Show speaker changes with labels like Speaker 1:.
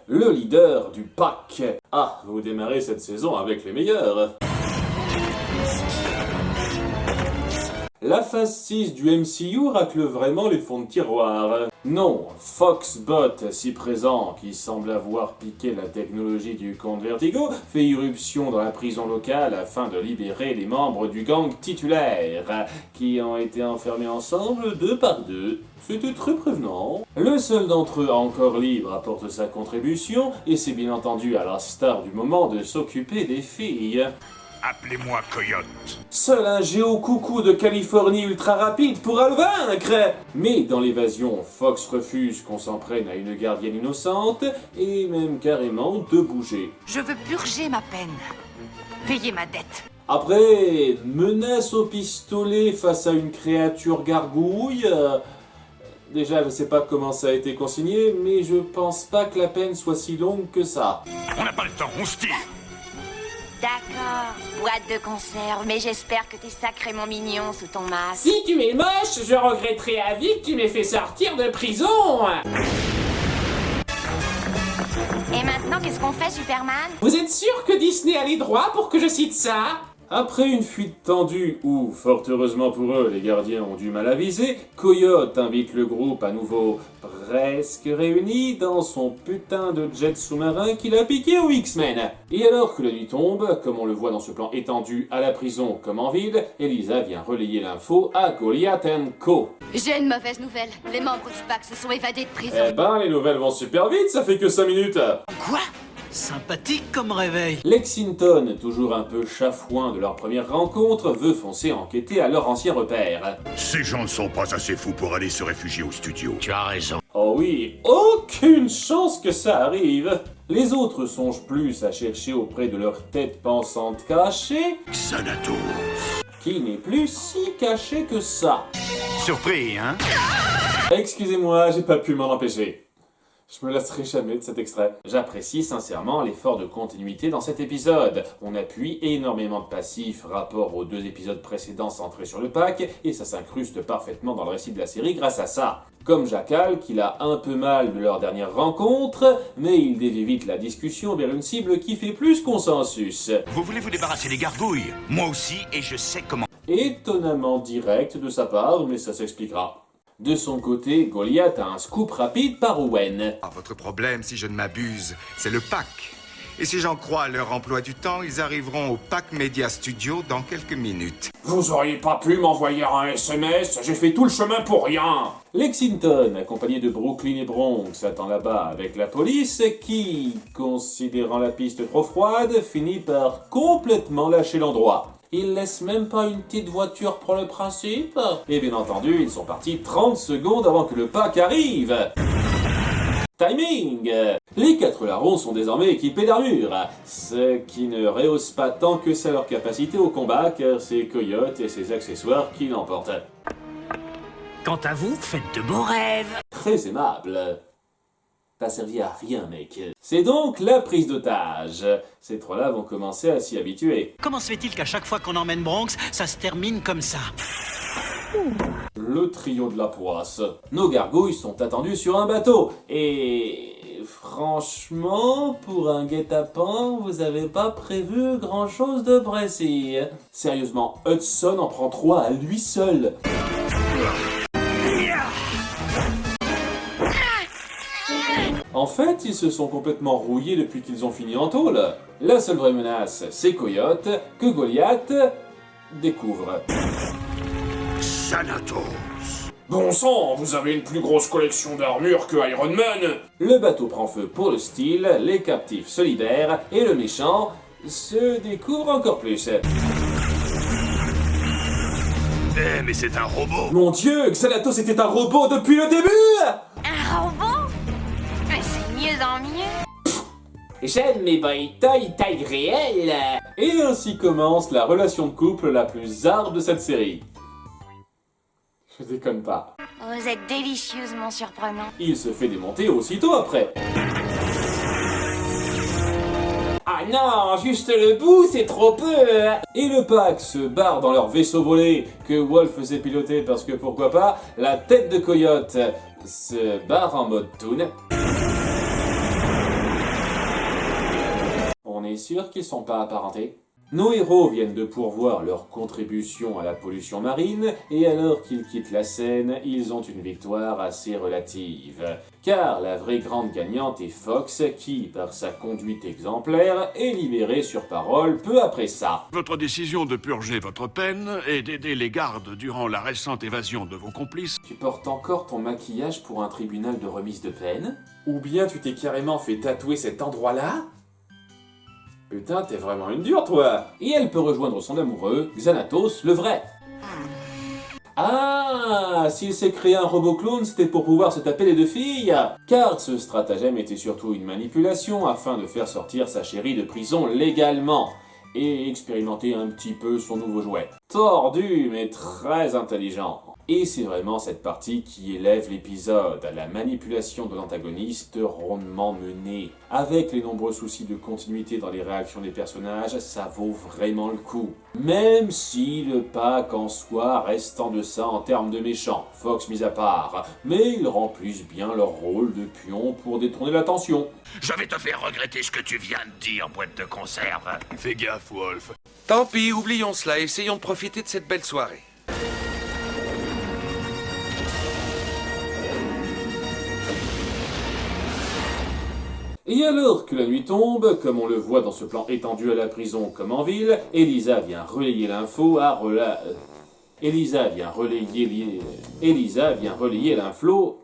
Speaker 1: le leader du pack. Ah, vous démarrez cette saison avec les meilleurs. La phase 6 du MCU racle vraiment les fonds de tiroir. Non, Foxbot, si présent, qui semble avoir piqué la technologie du comte Vertigo, fait irruption dans la prison locale afin de libérer les membres du gang titulaire, qui ont été enfermés ensemble 2 par 2. C'était très prévenant. Le seul d'entre eux encore libre apporte sa contribution, et c'est bien entendu à la star du moment de s'occuper des filles.
Speaker 2: Appelez-moi Coyote.
Speaker 1: Seul un géo-coucou de Californie ultra rapide pourra le vaincre. Mais dans l'évasion, Fox refuse qu'on s'en prenne à une gardienne innocente et même carrément de bouger.
Speaker 3: Je veux purger ma peine. Payer ma dette.
Speaker 1: Après, menace au pistolet face à une créature gargouille... Déjà, je sais pas comment ça a été consigné, mais je pense pas que la peine soit si longue que ça.
Speaker 2: On n'a pas le temps, on se tire.
Speaker 3: D'accord, boîte de conserve, mais j'espère que t'es sacrément mignon sous ton masque.
Speaker 4: Si tu es moche, je regretterai à vie que tu m'aies fait sortir de prison.
Speaker 3: Et maintenant, qu'est-ce qu'on fait, Superman?
Speaker 4: Vous êtes sûr que Disney a les droits pour que je cite ça?
Speaker 1: Après une fuite tendue où, fort heureusement pour eux, les gardiens ont du mal à viser, Coyote invite le groupe à nouveau presque réuni dans son putain de jet sous-marin qu'il a piqué aux X-Men. Et alors que la nuit tombe, comme on le voit dans ce plan étendu à la prison comme en ville, Elisa vient relayer l'info à Goliath & Co.
Speaker 3: J'ai une mauvaise nouvelle. Les membres du PAC se sont évadés de prison.
Speaker 1: Eh ben, les nouvelles vont super vite, ça fait que 5 minutes.
Speaker 5: Quoi? Sympathique comme réveil.
Speaker 1: Lexington, toujours un peu chafouin de leur première rencontre, veut foncer enquêter à leur ancien repère.
Speaker 2: Ces gens ne sont pas assez fous pour aller se réfugier au studio.
Speaker 5: Tu as raison.
Speaker 1: Oh oui, aucune chance que ça arrive. Les autres songent plus à chercher auprès de leur tête pensante cachée,
Speaker 2: Xanatos.
Speaker 1: qui n'est plus si cachée que ça.
Speaker 2: Surpris, hein?
Speaker 1: Excusez-moi, j'ai pas pu m'en empêcher. Je me lasserai jamais de cet extrait. J'apprécie sincèrement l'effort de continuité dans cet épisode. On appuie énormément de passifs rapport aux 2 épisodes précédents centrés sur le pack, et ça s'incruste parfaitement dans le récit de la série grâce à ça. Comme Jackal, qu'il a un peu mal de leur dernière rencontre, mais il dévie vite la discussion vers une cible qui fait plus consensus.
Speaker 2: Vous voulez vous débarrasser des gargouilles? Moi aussi, et je sais comment.
Speaker 1: Étonnamment direct de sa part, mais ça s'expliquera. De son côté, Goliath a un scoop rapide par Owen.
Speaker 6: Ah, votre problème, si je ne m'abuse, c'est le PAC. Et si j'en crois à leur emploi du temps, ils arriveront au PAC Media Studio dans quelques minutes.
Speaker 4: Vous auriez pas pu m'envoyer un SMS? J'ai fait tout le chemin pour rien.
Speaker 1: Lexington, accompagné de Brooklyn et Bronx, attend là-bas avec la police qui, considérant la piste trop froide, finit par complètement lâcher l'endroit. Ils laissent même pas une petite voiture pour le principe. Et bien entendu, ils sont partis 30 secondes avant que le pack arrive. Timing! Les 4 larrons sont désormais équipés d'armure, ce qui ne rehausse pas tant que ça leur capacité au combat, car c'est Coyote et ses accessoires qui l'emportent.
Speaker 5: Quant à vous, faites de beaux rêves.
Speaker 1: Très aimable. T'as servi à rien, mec. C'est donc la prise d'otage. Ces 3-là vont commencer à s'y habituer.
Speaker 5: Comment se fait-il qu'à chaque fois qu'on emmène Bronx, ça se termine comme ça?
Speaker 1: Le trio de la poisse. Nos gargouilles sont attendues sur un bateau. Et franchement, pour un guet-apens, vous avez pas prévu grand-chose de précis. Sérieusement, Hudson en prend 3 à lui seul. En fait, ils se sont complètement rouillés depuis qu'ils ont fini en tôle. La seule vraie menace, c'est Coyote, que Goliath découvre.
Speaker 2: Xanatos.
Speaker 4: Bon sang, vous avez une plus grosse collection d'armure que Iron Man.
Speaker 1: Le bateau prend feu pour le style, les captifs se libèrent, et le méchant se découvre encore plus.
Speaker 2: Eh, mais c'est un robot.
Speaker 1: Mon Dieu, Xanatos était un robot depuis le début!
Speaker 3: Un robot? Mais c'est mieux en mieux.
Speaker 4: J'aime mes boy toy taille réelle.
Speaker 1: Et ainsi commence la relation de couple la plus hard de cette série. Je déconne pas.
Speaker 3: Vous êtes délicieusement surprenant.
Speaker 1: Il se fait démonter aussitôt après.
Speaker 4: Ah non, juste le bout, c'est trop peu.
Speaker 1: Et le pack se barre dans leur vaisseau volé que Wolf faisait piloter parce que pourquoi pas, la tête de Coyote se barre en mode toon. est sûr qu'ils sont pas apparentés? Nos héros viennent de pourvoir leur contribution à la pollution marine, et alors qu'ils quittent la scène, ils ont une victoire assez relative. Car la vraie grande gagnante est Fox, qui, par sa conduite exemplaire, est libéré sur parole peu après ça.
Speaker 7: Votre décision de purger votre peine et d'aider les gardes durant la récente évasion de vos complices.
Speaker 1: Tu portes encore ton maquillage pour un tribunal de remise de peine? Ou bien tu t'es carrément fait tatouer cet endroit-là? Putain, t'es vraiment une dure, toi! Et elle peut rejoindre son amoureux, Xanatos, le vrai. Ah, s'il s'est créé un robot clone, c'était pour pouvoir se taper les deux filles! Car ce stratagème était surtout une manipulation afin de faire sortir sa chérie de prison légalement et expérimenter un petit peu son nouveau jouet. Tordu, mais très intelligent. Et c'est vraiment cette partie qui élève l'épisode, la manipulation de l'antagoniste rondement menée. Avec les nombreux soucis de continuité dans les réactions des personnages, ça vaut vraiment le coup. Même si le pack en soi reste en deçà en termes de méchants, Fox mis à part, mais ils remplissent bien leur rôle de pion pour détourner l'attention.
Speaker 2: Je vais te faire regretter ce que tu viens de dire, boîte de conserve.
Speaker 7: Fais gaffe, Wolf.
Speaker 8: Tant pis, oublions cela, essayons de profiter de cette belle soirée.
Speaker 1: Et alors que la nuit tombe, comme on le voit dans ce plan étendu à la prison comme en ville, Elisa vient relayer l'info à Elisa vient relayer l'info